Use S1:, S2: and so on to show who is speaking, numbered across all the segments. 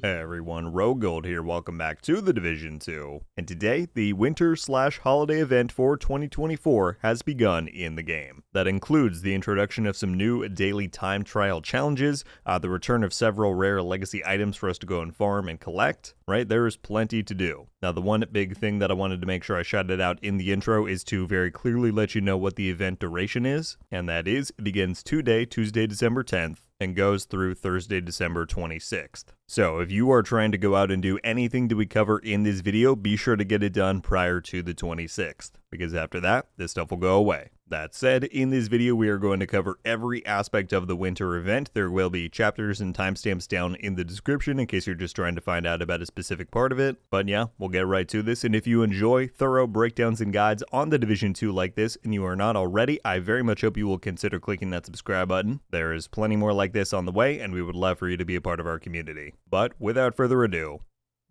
S1: Hey everyone, RogueGold here, welcome back to the Division 2, and today the winter/holiday event for 2024 has begun in the game. That includes the introduction of some new daily time trial challenges, the return of several rare legacy items for us to go and farm and collect, right? There is plenty to do. Now the one big thing that I wanted to make sure I shouted out in the intro is to very clearly let you know what the event duration is, and that is, it begins today, Tuesday, December 10th, and goes through Thursday, December 26th. So if you are trying to go out and do anything that we cover in this video, be sure to get it done prior to the 26th, because after that, this stuff will go away. That said, in this video we are going to cover every aspect of the winter event. There will be chapters and timestamps down in the description in case you're just trying to find out about a specific part of it. But yeah, we'll get right to this, and if you enjoy thorough breakdowns and guides on the Division 2 like this, and you are not already, I very much hope you will consider clicking that subscribe button. There is plenty more like this on the way, and we would love for you to be a part of our community. But without further ado,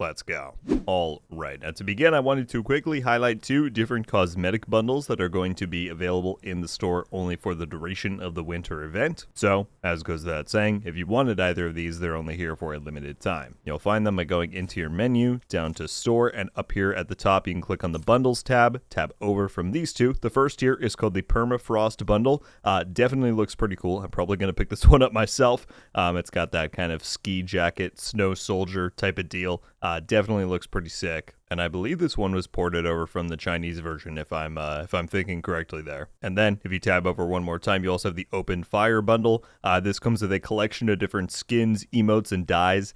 S1: let's go. Alright, now to begin, I wanted to quickly highlight two different cosmetic bundles that are going to be available in the store only for the duration of the winter event. So, as goes without saying, if you wanted either of these, they're only here for a limited time. You'll find them by going into your menu, down to store, and up here at the top you can click on the bundles tab over from these two. The first here is called the Permafrost bundle. Definitely looks pretty cool. I'm probably going to pick this one up myself. It's got that kind of ski jacket, snow soldier type of deal. Definitely looks pretty sick, and I believe this one was ported over from the Chinese version if I'm thinking correctly there. And then if you tab over one more time, you also have the Open Fire bundle. This comes with a collection of different skins, emotes, and dyes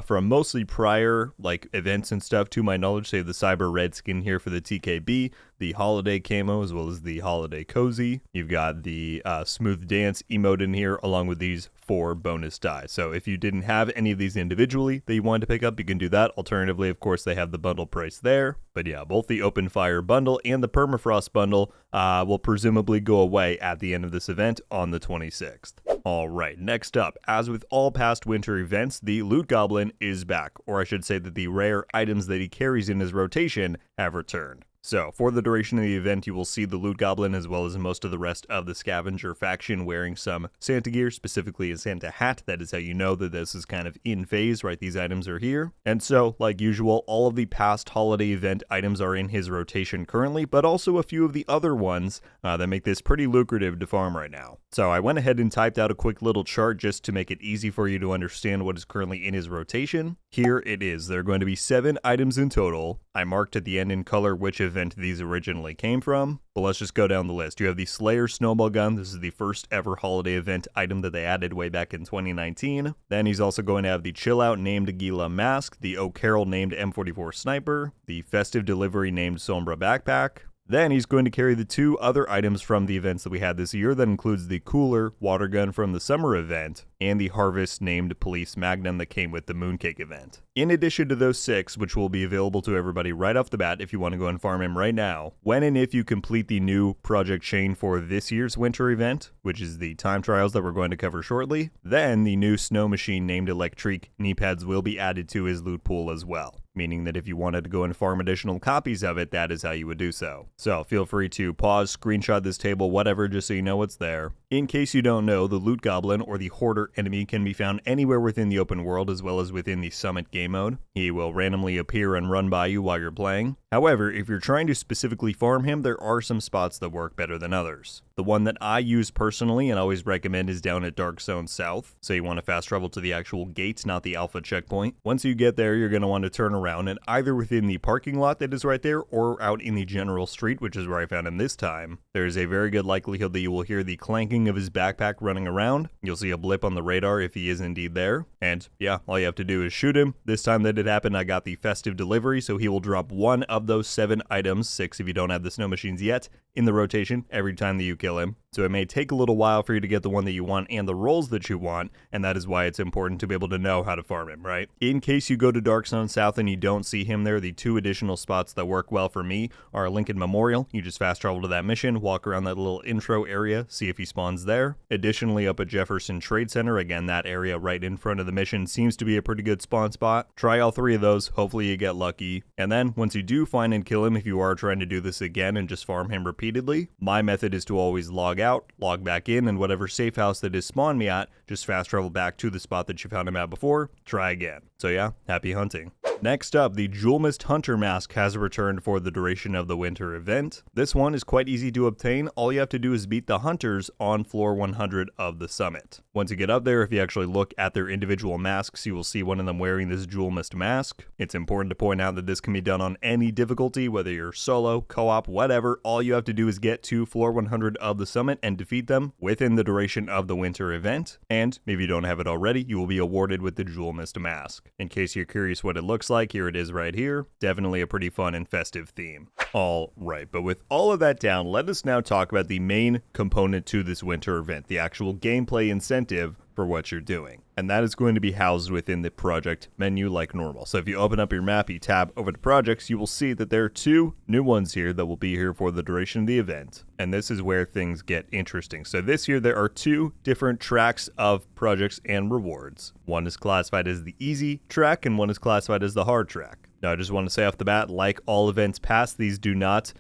S1: from mostly prior like events and stuff. To my knowledge, say the Cyber Red skin here for the TKB, the Holiday camo, as well as the Holiday Cozy. You've got the Smooth Dance emote in here, along with these 4 bonus dyes. So if you didn't have any of these individually that you wanted to pick up, you can do that. Alternatively, of course, they have the bundle price there. But yeah, both the Open Fire bundle and the Permafrost bundle will presumably go away at the end of this event on the 26th. Alright, next up, as with all past winter events, the Loot Goblin is back, or I should say that the rare items that he carries in his rotation have returned. So, for the duration of the event, you will see the Loot Goblin as well as most of the rest of the Scavenger faction wearing some Santa gear, specifically a Santa hat. That is how you know that this is kind of in phase, right? These items are here. And so, like usual, all of the past holiday event items are in his rotation currently, but also a few of the other ones that make this pretty lucrative to farm right now. So, I went ahead and typed out a quick little chart just to make it easy for you to understand what is currently in his rotation. Here it is. There are going to be 7 items in total. I marked at the end in color which event these originally came from, but let's just go down the list. You have the Slayer Snowball Gun. This is the first ever holiday event item that they added way back in 2019. Then he's also going to have the Chill Out named Gila Mask, the O'Carroll named M44 Sniper, the Festive Delivery named Sombra Backpack. Then he's going to carry the 2 other items from the events that we had this year. That includes the Cooler Water Gun from the summer event and the Harvest named Police Magnum that came with the Mooncake event. In addition to those 6, which will be available to everybody right off the bat if you want to go and farm him right now, when and if you complete the new project chain for this year's winter event, which is the time trials that we're going to cover shortly, then the new snow machine named Electrique knee pads will be added to his loot pool as well. Meaning that if you wanted to go and farm additional copies of it, that is how you would do so. So feel free to pause, screenshot this table, whatever, just so you know what's there. In case you don't know, the Loot Goblin, or the Hoarder enemy, can be found anywhere within the open world as well as within the Summit game mode. He will randomly appear and run by you while you're playing. However, if you're trying to specifically farm him, there are some spots that work better than others. The one that I use personally and always recommend is down at Dark Zone South, so you want to fast travel to the actual gate, not the Alpha checkpoint. Once you get there, you're going to want to turn around and either within the parking lot that is right there or out in the general street, which is where I found him this time, there is a very good likelihood that you will hear the clanking of his backpack running around. You'll see a blip on the radar if he is indeed there, and yeah, all you have to do is shoot him. This time that it happened, I got the Festive Delivery, so he will drop 1 of those 7 items, 6 if you don't have the snow machines yet, in the rotation every time that you kill him. So it may take a little while for you to get the one that you want and the rolls that you want, and that is why it's important to be able to know how to farm him, right? In case you go to Dark Zone South and you don't see him there, the 2 additional spots that work well for me are Lincoln Memorial. You just fast travel to that mission, walk around that little intro area, see if he spawns there. Additionally, up at Jefferson Trade Center, again, that area right in front of the mission seems to be a pretty good spawn spot. Try all 3 of those, hopefully you get lucky. And then, once you do find and kill him, if you are trying to do this again and just farm him repeatedly, repeatedly, my method is to always log out, log back in, and whatever safe house that is spawned me at, just fast travel back to the spot that you found him at before, try again. So yeah, happy hunting. Next up, the Julmust Hunter Mask has returned for the duration of the winter event. This one is quite easy to obtain. All you have to do is beat the hunters on floor 100 of the summit. Once you get up there, if you actually look at their individual masks, you will see one of them wearing this Julmust mask. It's important to point out that this can be done on any difficulty, whether you're solo, co-op, whatever. All you have to do is get to floor 100 of the summit and defeat them within the duration of the winter event. And if you don't have it already, you will be awarded with the Julmust mask. In case you're curious what it looks like, here it is right here. Definitely a pretty fun and festive theme. All right, but with all of that down, let us now talk about the main component to this winter event, the actual gameplay incentive for what you're doing. And that is going to be housed within the project menu like normal. So if you open up your map, you tab over to projects, you will see that there are two new ones here that will be here for the duration of the event. And this is where things get interesting. So this year there are two different tracks of projects and rewards. One is classified as the easy track and one is classified as the hard track. Now I just want to say off the bat, like all events past, these do not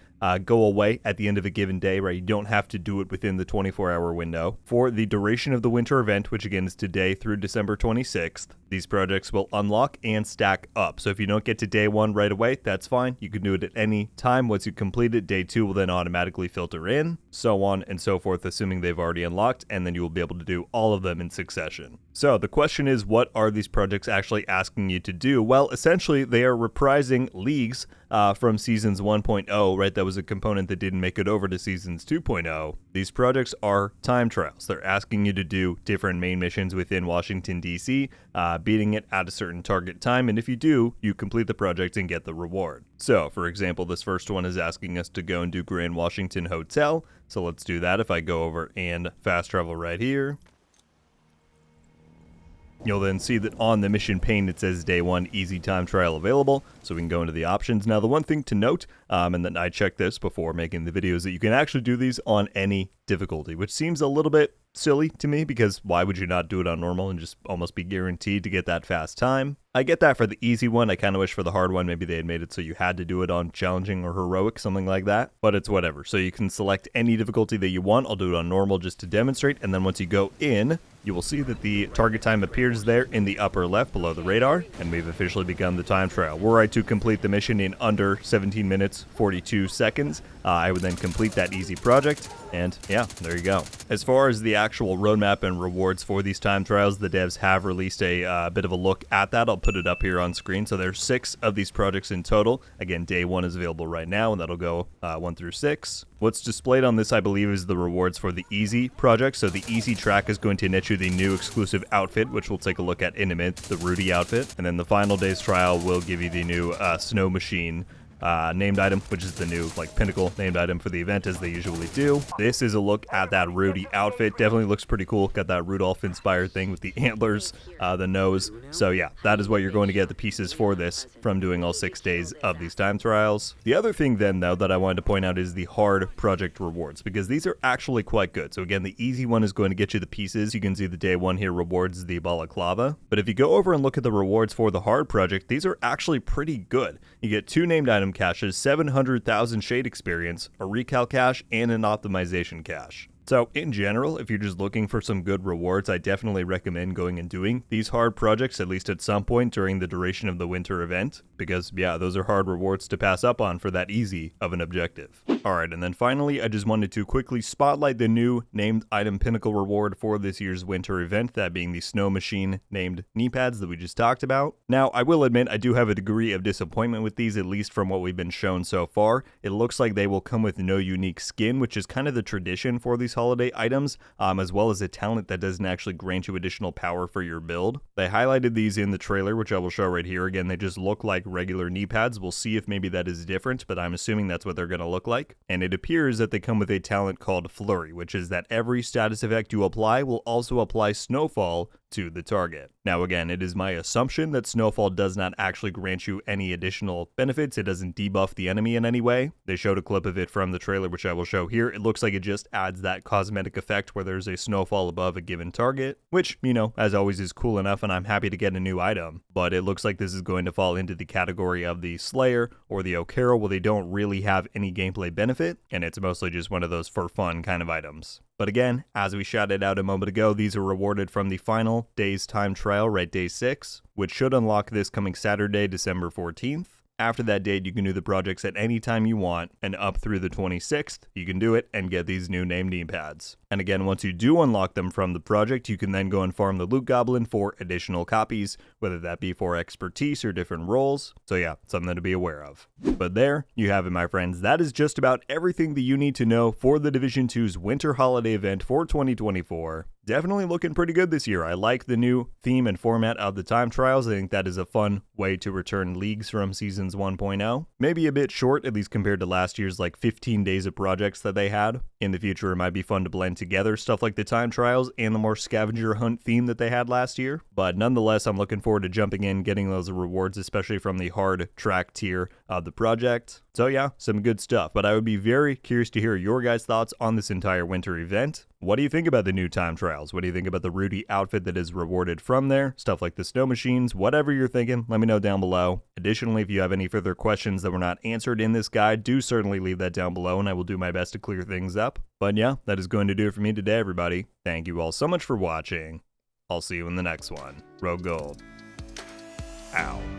S1: go away at the end of a given day, right? You don't have to do it within the 24-hour window. For the duration of the winter event, which again is today through December 26th, these projects will unlock and stack up. So if you don't get to day one right away, that's fine. You can do it at any time. Once you complete it, day two will then automatically filter in, so on and so forth, assuming they've already unlocked, and then you will be able to do all of them in succession. So the question is, what are these projects actually asking you to do? Well, essentially, they are reprising leagues from Seasons 1.0, right? That was a component that didn't make it over to Seasons 2.0. These projects are time trials. They're asking you to do different main missions within Washington, D.C., beating it at a certain target time, and if you do, you complete the project and get the reward. So, for example, this first one is asking us to go and do Grand Washington Hotel, so let's do that. If I go over and fast travel right here, you'll then see that on the mission pane it says day one easy time trial available, so we can go into the options. Now the one thing to note, and then I checked this before making the video, is that you can actually do these on any difficulty, which seems a little bit silly to me, because why would you not do it on normal and just almost be guaranteed to get that fast time? I get that for the easy one. I kind of wish for the hard one maybe they had made it so you had to do it on challenging or heroic, something like that, but it's whatever. So you can select any difficulty that you want. I'll do it on normal just to demonstrate, and then once you go in, you will see that the target time appears there in the upper left below the radar, and we've officially begun the time trial. Were I to complete the mission in under 17 minutes 42 seconds, I would then complete that easy project, and yeah, there you go. As far as the actual roadmap and rewards for these time trials, the devs have released a bit of a look at that. I'll put it up here on screen. So there's 6 of these projects in total. Again, day 1 is available right now, and that'll go 1 through 6. What's displayed on this, I believe, is the rewards for the easy project. So the easy track is going to net you the new exclusive outfit, which we'll take a look at in a minute, the Rudy outfit. And then the final day's trial will give you the new snow machine named item, which is the new pinnacle named item for the event, as they usually do. This is a look at that Rudy outfit. Definitely looks pretty cool. Got that Rudolph inspired thing with the antlers, the nose. So yeah, that is what you're going to get the pieces for this from doing all 6 days of these time trials. The other thing then though that I wanted to point out is the hard project rewards, because these are actually quite good. So again, the easy one is going to get you the pieces. You can see the day 1 here rewards the balaclava, but if you go over and look at the rewards for the hard project, these are actually pretty good. You get 2 named item caches, 700,000 shade experience, a recal cache, and an optimization cache. So in general, if you're just looking for some good rewards, I definitely recommend going and doing these hard projects at least at some point during the duration of the winter event, because yeah, those are hard rewards to pass up on for that easy of an objective. Alright, and then finally, I just wanted to quickly spotlight the new named item pinnacle reward for this year's winter event, that being the snow machine named knee pads that we just talked about. Now, I will admit I do have a degree of disappointment with these, at least from what we've been shown so far. It looks like they will come with no unique skin, which is kind of the tradition for these holiday items, as well as a talent that doesn't actually grant you additional power for your build. They highlighted these in the trailer, which I will show right here. Again, they just look like regular knee pads. We'll see if maybe that is different, but I'm assuming that's what they're going to look like. And it appears that they come with a talent called Flurry, which is that every status effect you apply will also apply snowfall to the target. Now again, it is my assumption that Snowfall does not actually grant you any additional benefits. It doesn't debuff the enemy in any way. They showed a clip of it from the trailer, which I will show here. It looks like it just adds that cosmetic effect where there's a snowfall above a given target, which, you know, as always is cool enough, and I'm happy to get a new item. But it looks like this is going to fall into the category of the Slayer or the O'Carroll, where they don't really have any gameplay benefit, and it's mostly just one of those for fun kind of items. But again, as we shouted out a moment ago, these are rewarded from the final day's time trial, right, day 6, which should unlock this coming Saturday, December 14th. After that date, you can do the projects at any time you want, and up through the 26th, you can do it and get these new name knee pads. And again, once you do unlock them from the project, you can then go and farm the loot goblin for additional copies, whether that be for expertise or different roles. So yeah, something to be aware of. But there you have it, my friends. That is just about everything that you need to know for the Division 2's Winter Holiday event for 2024. Definitely looking pretty good this year. I like the new theme and format of the time trials. I think that is a fun way to return leagues from Seasons 1.0. Maybe a bit short, at least compared to last year's like 15 days of projects that they had. In the future, it might be fun to blend together stuff like the time trials and the more scavenger hunt theme that they had last year. But nonetheless, I'm looking forward to jumping in, getting those rewards, especially from the hard track tier of the project. So yeah, some good stuff. But I would be very curious to hear your guys' thoughts on this entire winter event. What do you think about the new time trials? What do you think about the Rudy outfit that is rewarded from there? Stuff like the snow machines, whatever you're thinking, let me know down below. Additionally, if you have any further questions that were not answered in this guide, do certainly leave that down below and I will do my best to clear things up. But yeah, that is going to do it for me today, everybody. Thank you all so much for watching. I'll see you in the next one. RogueGold. Ow.